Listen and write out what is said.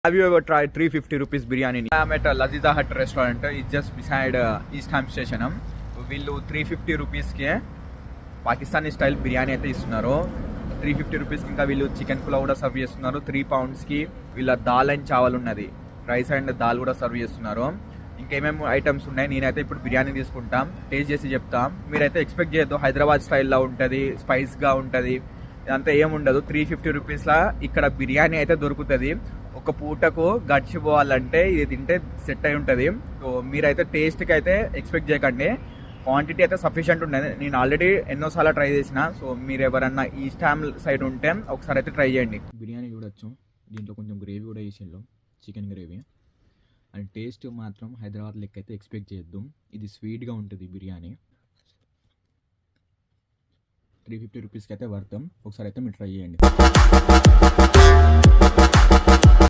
Have you ever tried 350 rupees biryani? I'm at Laziza Hut restaurant. It's just beside East Ham station. వీళ్ళు 350 రూపీస్కే Pakistani style biryani అయితే ఇస్తున్నారు. 350 రూపీస్కి ఇంకా వీళ్ళు చికెన్ పులావ్ కూడా సర్వ్ చేస్తున్నారు. 3 poundsకి వీళ్ళ దాల్ అండ్ చావల్ ఉన్నది, రైస్ అండ్ దాల్ కూడా సర్వ్ చేస్తున్నారు. ఇంకేమేమి ఐటమ్స్ ఉన్నాయి, నేనైతే ఇప్పుడు బిర్యానీ తీసుకుంటాం, టేస్ట్ చేసి చెప్తాం. మీరైతే ఎక్స్పెక్ట్ చేయొద్దు హైదరాబాద్ స్టైల్లో ఉంటుంది, స్పైస్గా ఉంటుంది, ఇదంతా ఏముండదు. 350 రూపీస్లా ఇక్కడ బిర్యానీ అయితే దొరుకుతుంది. ఒక పూటకు గడిచిపోవాలంటే ఇది తింటే సెట్ అయి ఉంటుంది. సో మీరైతే టేస్ట్కి అయితే ఎక్స్పెక్ట్ చేయకండి, క్వాంటిటీ అయితే సఫిషియంట్ ఉండేది. నేను ఆల్రెడీ ఎన్నోసార్లు ట్రై చేసిన. సో మీరు ఎవరన్నా ఈస్ట్ హామ్ సైడ్ ఉంటే ఒకసారి అయితే ట్రై చేయండి. బిర్యానీ చూడొచ్చు, దీంట్లో కొంచెం గ్రేవీ కూడా వేసిండు, చికెన్ గ్రేవీ. అండ్ టేస్ట్ మాత్రం హైదరాబాద్ లెక్క అయితే ఎక్స్పెక్ట్ చేయొద్దు. ఇది స్వీట్గా ఉంటుంది బిర్యానీ. 350 రూపీస్కి అయితే వర్తం. ఒకసారి అయితే మీరు ట్రై చేయండి.